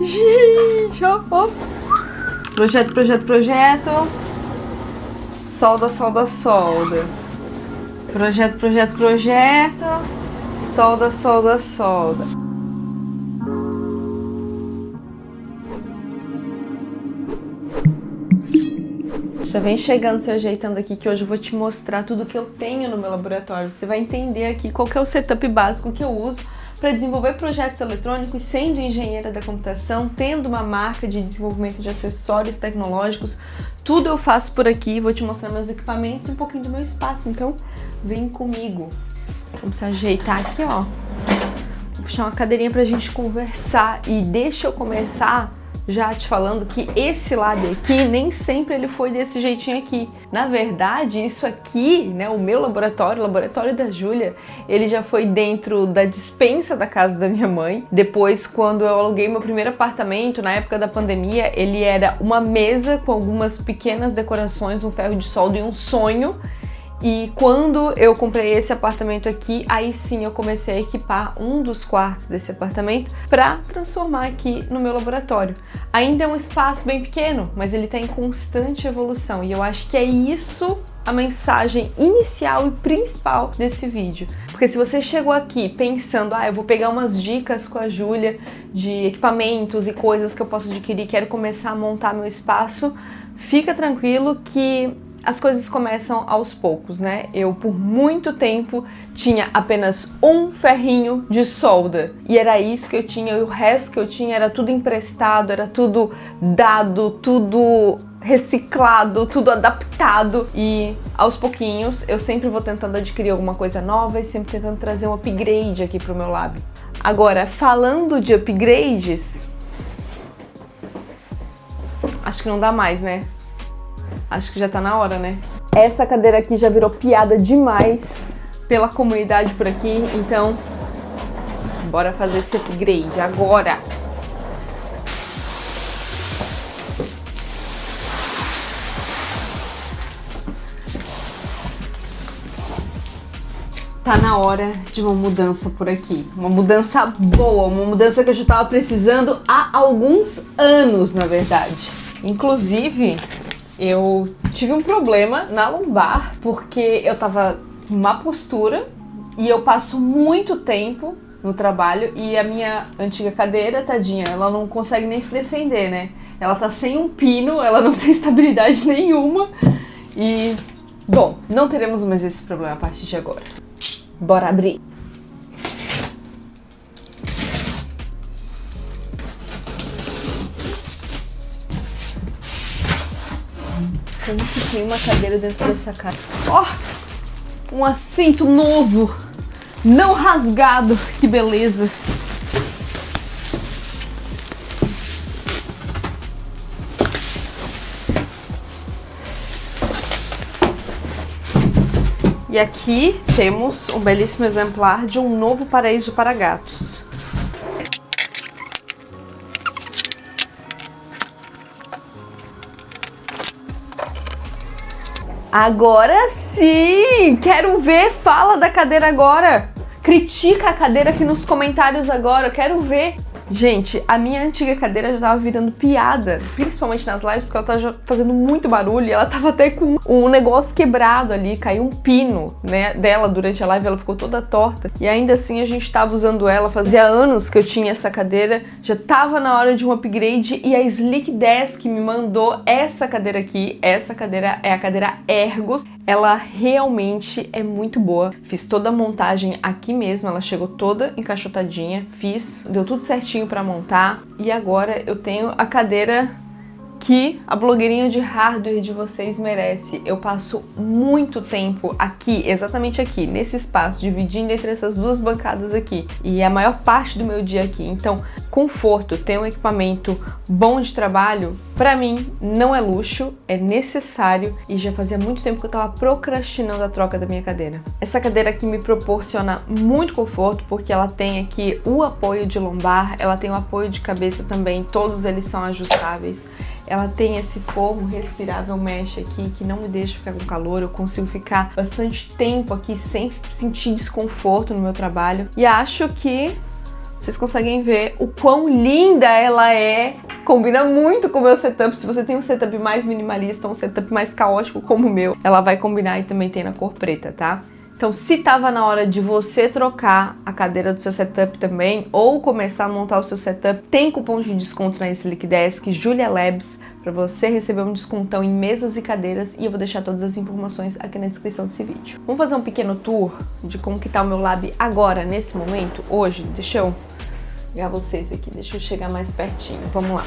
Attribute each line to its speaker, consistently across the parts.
Speaker 1: Gente, ó. Projeto, projeto, projeto. Solda, solda, solda. Projeto, projeto, projeto. Solda, solda, solda. Já vem chegando, se ajeitando aqui, que hoje eu vou te mostrar tudo que eu tenho no meu laboratório. Você vai entender aqui qual que é o setup básico que eu uso para desenvolver projetos eletrônicos, sendo engenheira da computação, tendo uma marca de desenvolvimento de acessórios tecnológicos. Tudo eu faço por aqui, vou te mostrar meus equipamentos e um pouquinho do meu espaço, então vem comigo. Vamos ajeitar aqui, ó. Vou puxar uma cadeirinha pra gente conversar e deixa eu começar já te falando que esse lado aqui nem sempre ele foi desse jeitinho aqui. Na verdade, isso aqui, né, o meu laboratório, o laboratório da Júlia, ele já foi dentro da despensa da casa da minha mãe. Depois, quando eu aluguei meu primeiro apartamento, na época da pandemia, ele era uma mesa com algumas pequenas decorações, um ferro de solda e um sonho. E quando eu comprei esse apartamento aqui, aí sim eu comecei a equipar um dos quartos desse apartamento para transformar aqui no meu laboratório. Ainda é um espaço bem pequeno, mas ele está em constante evolução e eu acho que é isso a mensagem inicial e principal desse vídeo. Porque se você chegou aqui pensando, eu vou pegar umas dicas com a Júlia de equipamentos e coisas que eu posso adquirir, quero começar a montar meu espaço, fica tranquilo que as coisas começam aos poucos, né? Eu, por muito tempo, tinha apenas um ferrinho de solda. E era isso que eu tinha, e o resto que eu tinha era tudo emprestado, era tudo dado, tudo reciclado, tudo adaptado. E, aos pouquinhos, eu sempre vou tentando adquirir alguma coisa nova e sempre tentando trazer um upgrade aqui pro meu lab. Agora, falando de upgrades, acho que não dá mais, né? Acho que já tá na hora, né? Essa cadeira aqui já virou piada demais pela comunidade por aqui, então bora fazer esse upgrade agora! Tá na hora de uma mudança por aqui. Uma mudança boa, uma mudança que eu já tava precisando há alguns anos, na verdade. Inclusive, eu tive um problema na lombar porque eu tava em má postura e eu passo muito tempo no trabalho e a minha antiga cadeira, tadinha, ela não consegue nem se defender, né? Ela tá sem um pino, ela não tem estabilidade nenhuma e, bom, não teremos mais esse problema a partir de agora. Bora abrir! Como que tem uma cadeira dentro dessa caixa? Ó! Um assento novo! Não rasgado! Que beleza! E aqui temos um belíssimo exemplar de um novo paraíso para gatos. Agora sim! Quero ver! Fala da cadeira agora! Critica a cadeira aqui nos comentários agora, quero ver! Gente, a minha antiga cadeira já tava virando piada, principalmente nas lives, porque ela tava fazendo muito barulho e ela tava até com um negócio quebrado ali, caiu um pino, né, dela durante a live, ela ficou toda torta. E ainda assim a gente tava usando ela, fazia anos que eu tinha essa cadeira, já tava na hora de um upgrade e a Slick Desk me mandou essa cadeira aqui. Essa cadeira é a cadeira Ergos. Ela realmente é muito boa. Fiz toda a montagem aqui mesmo, ela chegou toda encaixotadinha, deu tudo certinho para montar e agora eu tenho a cadeira que a blogueirinha de hardware de vocês merece. Eu passo muito tempo aqui, exatamente aqui, nesse espaço, dividindo entre essas duas bancadas aqui. E é a maior parte do meu dia aqui. Então, conforto, ter um equipamento bom de trabalho, pra mim, não é luxo, é necessário. E já fazia muito tempo que eu tava procrastinando a troca da minha cadeira. Essa cadeira aqui me proporciona muito conforto, porque ela tem aqui o apoio de lombar, ela tem o apoio de cabeça também, todos eles são ajustáveis. Ela tem esse forro respirável mesh aqui que não me deixa ficar com calor, eu consigo ficar bastante tempo aqui sem sentir desconforto no meu trabalho. E acho que vocês conseguem ver o quão linda ela é. Combina muito com o meu setup. Se você tem um setup mais minimalista, um setup mais caótico como o meu, ela vai combinar e também tem na cor preta, tá? Então, se tava na hora de você trocar a cadeira do seu setup também, ou começar a montar o seu setup, tem cupom de desconto na Slick Desk, Julia Labs, para você receber um descontão em mesas e cadeiras, e eu vou deixar todas as informações aqui na descrição desse vídeo. Vamos fazer um pequeno tour de como que tá o meu lab agora, nesse momento, hoje. Deixa eu pegar vocês aqui, deixa eu chegar mais pertinho, vamos lá.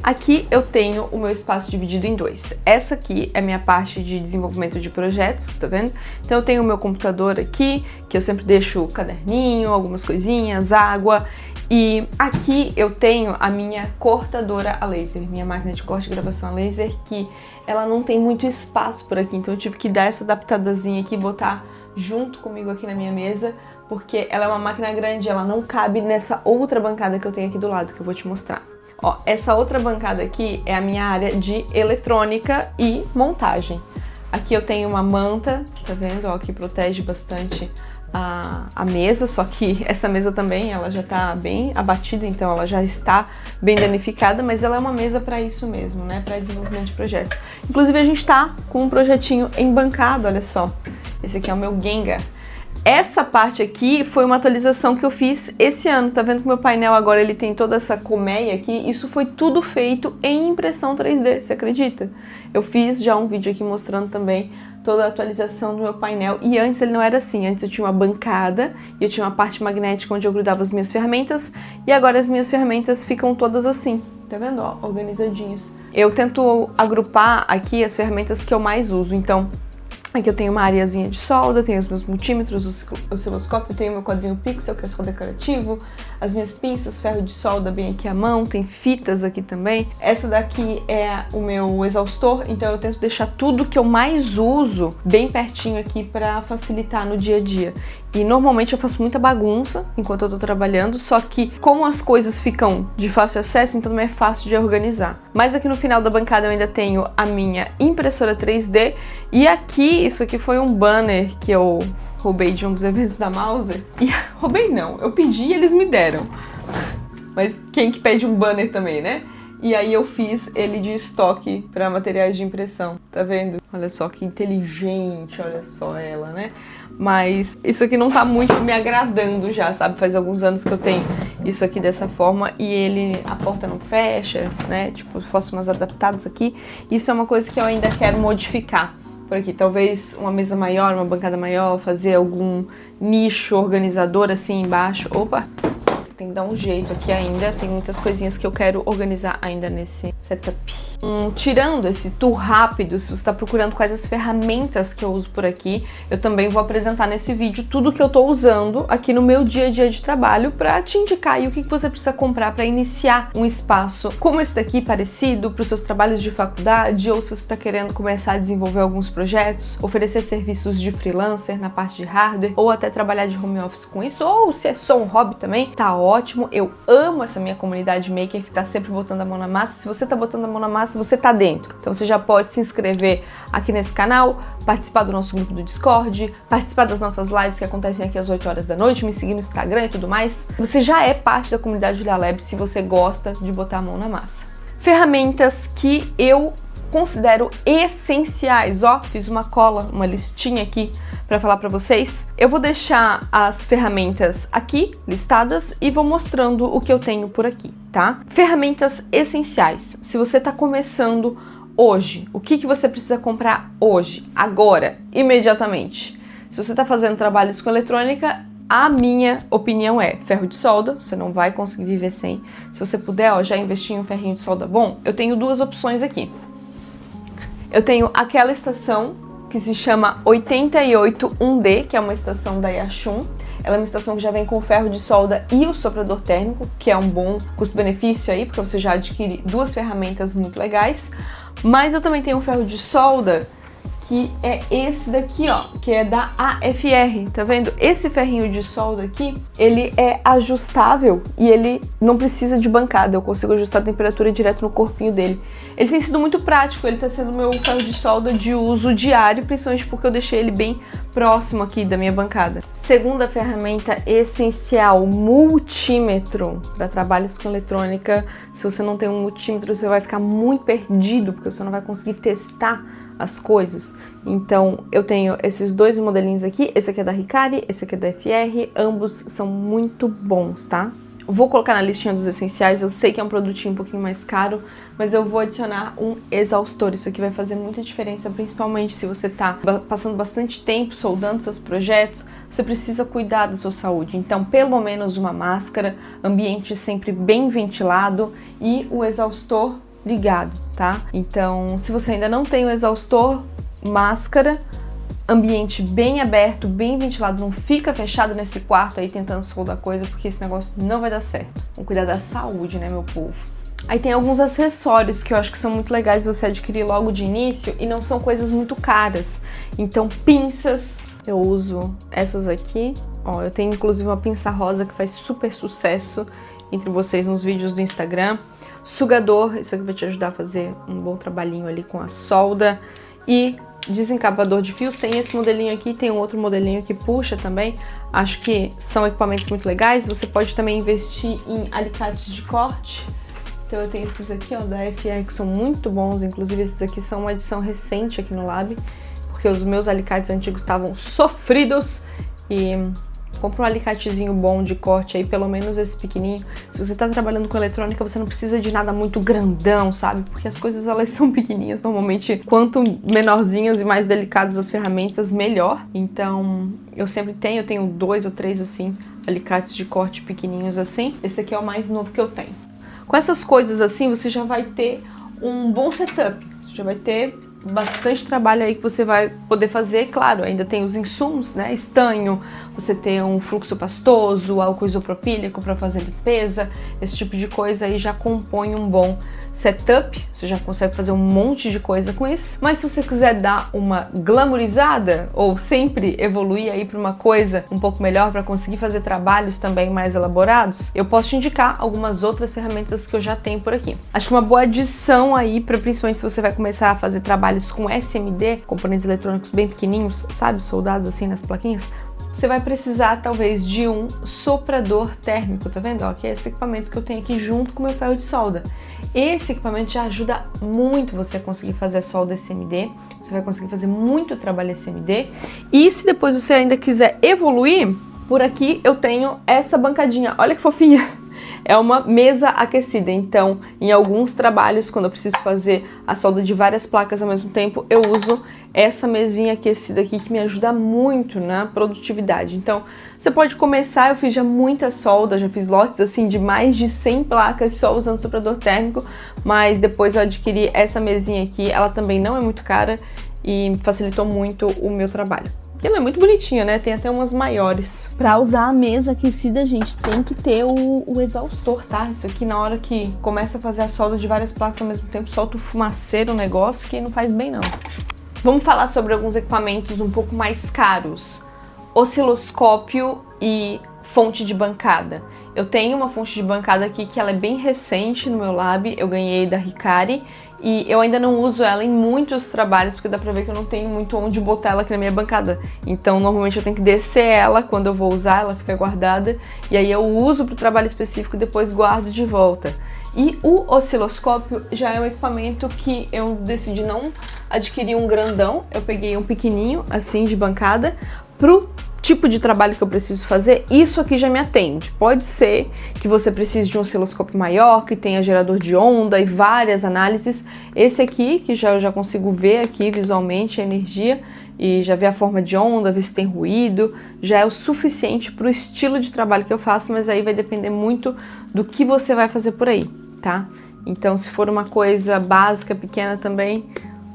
Speaker 1: Aqui eu tenho o meu espaço dividido em dois. Essa aqui é a minha parte de desenvolvimento de projetos, tá vendo? Então eu tenho o meu computador aqui, que eu sempre deixo o caderninho, algumas coisinhas, água. E aqui eu tenho a minha cortadora a laser, minha máquina de corte e gravação a laser, que ela não tem muito espaço por aqui, então eu tive que dar essa adaptadazinha aqui e botar junto comigo aqui na minha mesa, porque ela é uma máquina grande, ela não cabe nessa outra bancada que eu tenho aqui do lado, que eu vou te mostrar. Ó, essa outra bancada aqui é a minha área de eletrônica e montagem. Aqui eu tenho uma manta, tá vendo? Ó, que protege bastante a mesa, só que essa mesa também, ela já tá bem abatida, então ela já está bem danificada, mas ela é uma mesa para isso mesmo, né? Para desenvolvimento de projetos. Inclusive a gente tá com um projetinho embancado, olha só. Esse aqui é o meu Gengar. Essa parte aqui foi uma atualização que eu fiz esse ano, tá vendo que meu painel agora ele tem toda essa colmeia aqui? Isso foi tudo feito em impressão 3D, você acredita? Eu fiz já um vídeo aqui mostrando também toda a atualização do meu painel, e antes ele não era assim, antes eu tinha uma bancada e eu tinha uma parte magnética onde eu grudava as minhas ferramentas, e agora as minhas ferramentas ficam todas assim, tá vendo? Ó, organizadinhas. Eu tento agrupar aqui as ferramentas que eu mais uso, então aqui eu tenho uma areazinha de solda, tenho os meus multímetros, o osciloscópio, eu tenho meu quadrinho pixel, que é só decorativo, as minhas pinças, ferro de solda bem aqui à mão, tem fitas aqui também. Essa daqui é o meu exaustor, então eu tento deixar tudo que eu mais uso bem pertinho aqui para facilitar no dia a dia. E normalmente eu faço muita bagunça enquanto eu tô trabalhando, só que como as coisas ficam de fácil acesso, então também é fácil de organizar. Mas aqui no final da bancada eu ainda tenho a minha impressora 3D, e aqui, isso aqui foi um banner que eu roubei de um dos eventos da Mauser. E roubei não, eu pedi e eles me deram. Mas quem que pede um banner também, né? E aí eu fiz ele de estoque para materiais de impressão, tá vendo? Olha só que inteligente, olha só ela, né? Mas isso aqui não tá muito me agradando já, sabe? Faz alguns anos que eu tenho isso aqui dessa forma e a porta não fecha, né? Tipo, eu faço umas adaptadas aqui. Isso é uma coisa que eu ainda quero modificar por aqui. Talvez uma mesa maior, uma bancada maior, fazer algum nicho organizador assim embaixo. Opa! Tem que dar um jeito aqui ainda, tem muitas coisinhas que eu quero organizar ainda nesse setup. Tirando esse tour rápido, se você está procurando quais as ferramentas que eu uso por aqui, eu também vou apresentar nesse vídeo tudo que eu estou usando aqui no meu dia a dia de trabalho para te indicar aí o que você precisa comprar para iniciar um espaço como esse daqui, parecido, para os seus trabalhos de faculdade, ou se você está querendo começar a desenvolver alguns projetos, oferecer serviços de freelancer na parte de hardware, ou até trabalhar de home office com isso, ou se é só um hobby também, tá ótimo. Eu amo essa minha comunidade maker que tá sempre botando a mão na massa. Se você tá botando a mão na massa, você tá dentro. Então você já pode se inscrever aqui nesse canal, participar do nosso grupo do Discord, participar das nossas lives que acontecem aqui às 8 horas da noite, me seguir no Instagram e tudo mais. Você já é parte da comunidade Julia Labs se você gosta de botar a mão na massa. Ferramentas que eu considero essenciais, ó, fiz uma cola, uma listinha aqui para falar para vocês. Eu vou deixar as ferramentas aqui listadas e vou mostrando o que eu tenho por aqui, tá? Ferramentas essenciais. Se você tá começando hoje, o que você precisa comprar hoje, agora, imediatamente? Se você tá fazendo trabalhos com eletrônica, a minha opinião é ferro de solda, você não vai conseguir viver sem. Se você puder, ó, já investir em um ferrinho de solda bom, eu tenho duas opções aqui. Eu tenho aquela estação que se chama 881D, que é uma estação da Yashun. Ela é uma estação que já vem com o ferro de solda e o soprador térmico, que é um bom custo-benefício aí, porque você já adquire duas ferramentas muito legais. Mas eu também tenho um ferro de solda que é esse daqui, ó, que é da AFR, tá vendo? Esse ferrinho de solda aqui, ele é ajustável e ele não precisa de bancada, eu consigo ajustar a temperatura direto no corpinho dele. Ele tem sido muito prático, ele tá sendo meu ferro de solda de uso diário, principalmente porque eu deixei ele bem próximo aqui da minha bancada. Segunda ferramenta essencial, multímetro. Para trabalhos com eletrônica, se você não tem um multímetro, você vai ficar muito perdido, porque você não vai conseguir testar as coisas. Então, eu tenho esses dois modelinhos aqui, esse aqui é da Hikari, esse aqui é da FR, ambos são muito bons, tá? Vou colocar na listinha dos essenciais, eu sei que é um produtinho um pouquinho mais caro, mas eu vou adicionar um exaustor. Isso aqui vai fazer muita diferença, principalmente se você tá passando bastante tempo soldando seus projetos, você precisa cuidar da sua saúde. Então, pelo menos uma máscara, ambiente sempre bem ventilado e o exaustor ligado, tá? Então, se você ainda não tem o exaustor, máscara, ambiente bem aberto, bem ventilado, não fica fechado nesse quarto aí tentando soldar coisa, porque esse negócio não vai dar certo. Vamos cuidar da saúde, né, meu povo? Aí tem alguns acessórios que eu acho que são muito legais você adquirir logo de início e não são coisas muito caras. Então, pinças, eu uso essas aqui. Ó, eu tenho inclusive uma pinça rosa que faz super sucesso entre vocês nos vídeos do Instagram. Sugador, isso aqui vai te ajudar a fazer um bom trabalhinho ali com a solda. E desencapador de fios, tem esse modelinho aqui, tem um outro modelinho que puxa também. Acho que são equipamentos muito legais. Você pode também investir em alicates de corte. Então eu tenho esses aqui, ó, da FR, que são muito bons. Inclusive esses aqui são uma edição recente aqui no Lab, porque os meus alicates antigos estavam sofridos. E compra um alicatezinho bom de corte aí, pelo menos esse pequenininho. Se você tá trabalhando com eletrônica, você não precisa de nada muito grandão, sabe? Porque as coisas, elas são pequenininhas normalmente. Quanto menorzinhas e mais delicadas as ferramentas, melhor. Então, eu tenho 2 ou 3, assim, alicates de corte pequenininhos assim. Esse aqui é o mais novo que eu tenho. Com essas coisas assim, você já vai ter um bom setup. Você já vai ter bastante trabalho aí que você vai poder fazer. Claro, ainda tem os insumos, né? Estanho, você tem um fluxo pastoso, álcool isopropílico para fazer limpeza, esse tipo de coisa aí já compõe um bom setup. Você já consegue fazer um monte de coisa com isso. Mas se você quiser dar uma glamourizada ou sempre evoluir aí para uma coisa um pouco melhor para conseguir fazer trabalhos também mais elaborados, eu posso te indicar algumas outras ferramentas que eu já tenho por aqui. Acho que uma boa adição aí, principalmente se você vai começar a fazer trabalhos com SMD, componentes eletrônicos bem pequenininhos, sabe, soldados assim nas plaquinhas, você vai precisar talvez de um soprador térmico, tá vendo? Ó, que é esse equipamento que eu tenho aqui junto com o meu ferro de solda. Esse equipamento já ajuda muito você a conseguir fazer a solda SMD, você vai conseguir fazer muito trabalho SMD. E se depois você ainda quiser evoluir, por aqui eu tenho essa bancadinha, olha que fofinha! É uma mesa aquecida, então em alguns trabalhos, quando eu preciso fazer a solda de várias placas ao mesmo tempo, eu uso essa mesinha aquecida aqui que me ajuda muito na produtividade. Então você pode começar, eu fiz já muita solda, já fiz lotes assim de mais de 100 placas só usando soprador térmico, mas depois eu adquiri essa mesinha aqui, ela também não é muito cara e facilitou muito o meu trabalho. Ela é muito bonitinha, né? Tem até umas maiores. Pra usar a mesa aquecida, gente, tem que ter o exaustor, tá? Isso aqui, na hora que começa a fazer a solda de várias placas ao mesmo tempo, solta o fumaceiro, o negócio, que não faz bem, não. Vamos falar sobre alguns equipamentos um pouco mais caros. Osciloscópio e fonte de bancada. Eu tenho uma fonte de bancada aqui que ela é bem recente no meu lab, eu ganhei da Hikari. E eu ainda não uso ela em muitos trabalhos, porque dá pra ver que eu não tenho muito onde botar ela aqui na minha bancada. Então, normalmente eu tenho que descer ela quando eu vou usar, ela fica guardada. E aí eu uso pro trabalho específico e depois guardo de volta. E o osciloscópio já é um equipamento que eu decidi não adquirir um grandão. Eu peguei um pequenininho, assim, de bancada, pro tipo de trabalho que eu preciso fazer, isso aqui já me atende. Pode ser que você precise de um osciloscópio maior, que tenha gerador de onda e várias análises. Esse aqui, que eu já consigo ver aqui visualmente a energia e já ver a forma de onda, ver se tem ruído, já é o suficiente para o estilo de trabalho que eu faço, mas aí vai depender muito do que você vai fazer por aí, tá? Então, se for uma coisa básica, pequena também,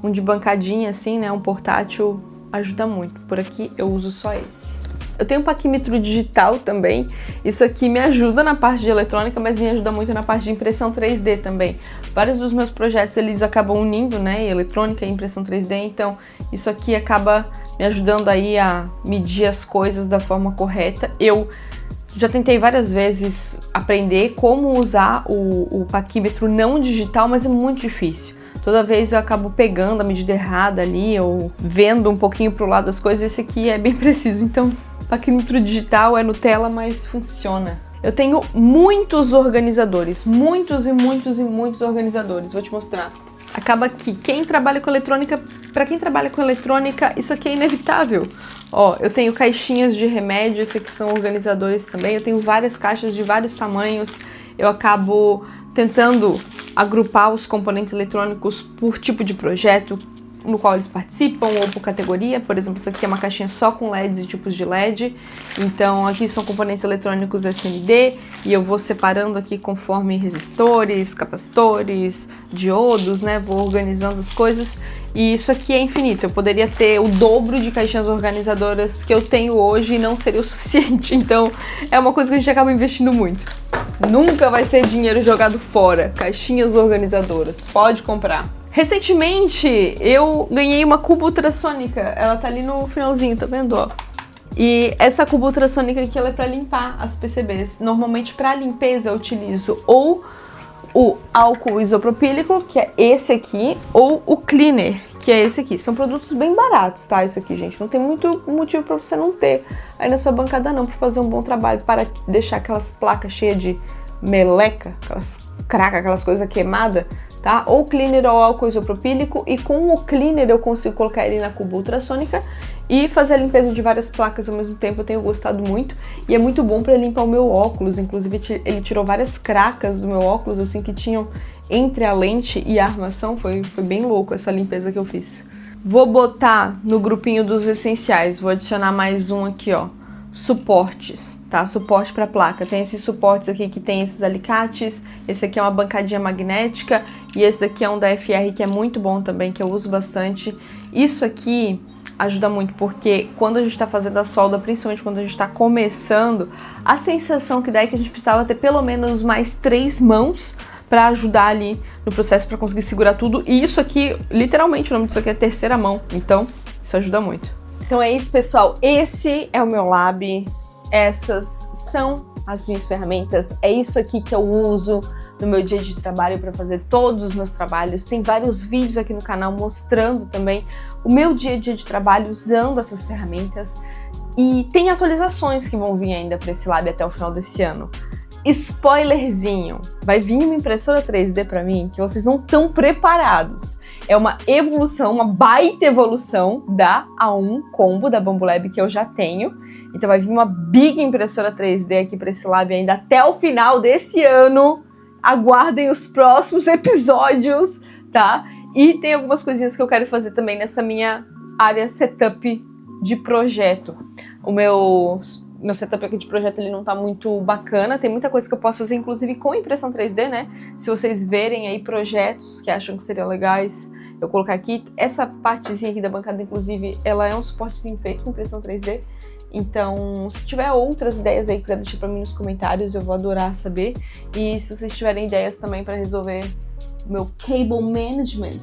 Speaker 1: um de bancadinha assim, né, um portátil, ajuda muito. Por aqui eu uso só esse. Eu tenho um paquímetro digital também. Isso aqui me ajuda na parte de eletrônica, mas me ajuda muito na parte de impressão 3D também. Vários dos meus projetos, eles acabam unindo, né, eletrônica e impressão 3D, então isso aqui acaba me ajudando aí a medir as coisas da forma correta. Eu já tentei várias vezes aprender como usar o paquímetro não digital, mas é muito difícil. Toda vez eu acabo pegando a medida errada ali, ou vendo um pouquinho pro lado das coisas. Esse aqui é bem preciso, então paquímetro digital é Nutella, mas funciona. Eu tenho muitos organizadores, muitos organizadores, vou te mostrar. Acaba que quem trabalha com eletrônica, para quem trabalha com eletrônica, isso aqui é inevitável. Ó, eu tenho caixinhas de remédio, esses aqui são organizadores também, eu tenho várias caixas de vários tamanhos, eu acabo tentando agrupar os componentes eletrônicos por tipo de projeto no qual eles participam ou por categoria. Por exemplo, isso aqui é uma caixinha só com LEDs e tipos de LED, então aqui são componentes eletrônicos SMD e eu vou separando aqui conforme resistores, capacitores, diodos, né, vou organizando as coisas. E isso aqui é infinito, eu poderia ter o dobro de caixinhas organizadoras que eu tenho hoje e não seria o suficiente, então é uma coisa que a gente acaba investindo muito. Nunca vai ser dinheiro jogado fora, caixinhas organizadoras, pode comprar. Recentemente eu ganhei uma cuba ultrassônica, ela tá ali no finalzinho, tá vendo, ó? E essa cuba ultrassônica aqui, ela é pra limpar as PCBs. Normalmente pra limpeza eu utilizo ou o álcool isopropílico, que é esse aqui, ou o cleaner, que é esse aqui. São produtos bem baratos, tá? Isso aqui, gente, não tem muito motivo pra você não ter aí na sua bancada não, pra fazer um bom trabalho, para deixar aquelas placas cheias de meleca, aquelas cracas, aquelas coisas queimadas, tá? Ou cleaner ou álcool isopropílico, e com o cleaner eu consigo colocar ele na cuba ultrassônica e fazer a limpeza de várias placas ao mesmo tempo. Eu tenho gostado muito e é muito bom para limpar o meu óculos. Inclusive ele tirou várias cracas do meu óculos assim que tinham entre a lente e a armação. Foi bem louco essa limpeza que eu fiz. Vou botar no grupinho dos essenciais, vou adicionar mais um aqui, ó. Suportes, tá? Suporte para placa. Tem esses suportes aqui que tem esses alicates. Esse aqui é uma bancadinha magnética e esse daqui é um da FR que é muito bom também, que eu uso bastante. Isso aqui ajuda muito porque quando a gente está fazendo a solda, principalmente quando a gente está começando, a sensação que dá é que a gente precisava ter pelo menos mais 3 mãos para ajudar ali no processo, para conseguir segurar tudo. E isso aqui, literalmente, o nome disso aqui é terceira mão. Então, isso ajuda muito. Então é isso, pessoal. Esse é o meu lab. Essas são as minhas ferramentas. É isso aqui que eu uso no meu dia de trabalho para fazer todos os meus trabalhos. Tem vários vídeos aqui no canal mostrando também o meu dia a dia de trabalho usando essas ferramentas. E tem atualizações que vão vir ainda para esse lab até o final desse ano. Spoilerzinho, vai vir uma impressora 3D para mim que vocês não estão preparados. É uma evolução, uma baita evolução da A1 Combo da Bambolab que eu já tenho. Então vai vir uma big impressora 3D aqui para esse lab ainda até o final desse ano. Aguardem os próximos episódios, tá? E tem algumas coisinhas que eu quero fazer também nessa minha área setup de projeto. O meu setup aqui de projeto ele não tá muito bacana, tem muita coisa que eu posso fazer, inclusive com impressão 3D, né? Se vocês verem aí projetos que acham que seriam legais, eu colocar aqui. Essa partezinha aqui da bancada, inclusive, ela é um suportezinho feito com impressão 3D. Então, se tiver outras ideias aí, quiser deixar pra mim nos comentários, eu vou adorar saber. E se vocês tiverem ideias também pra resolver o meu cable management,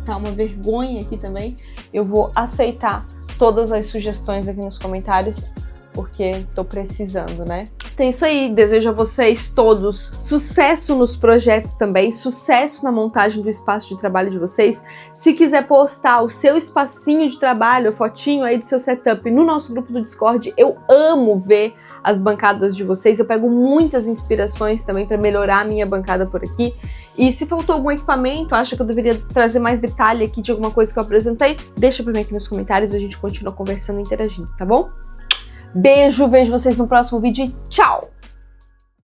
Speaker 1: tá uma vergonha aqui também, eu vou aceitar todas as sugestões aqui nos comentários, porque tô precisando, né? Então é isso aí, desejo a vocês todos sucesso nos projetos também, sucesso na montagem do espaço de trabalho de vocês. Se quiser postar o seu espacinho de trabalho, a fotinho aí do seu setup no nosso grupo do Discord, eu amo ver as bancadas de vocês, eu pego muitas inspirações também para melhorar a minha bancada por aqui. E se faltou algum equipamento, acha que eu deveria trazer mais detalhe aqui de alguma coisa que eu apresentei, deixa pra mim aqui nos comentários e a gente continua conversando e interagindo, tá bom? Beijo, vejo vocês no próximo vídeo e tchau!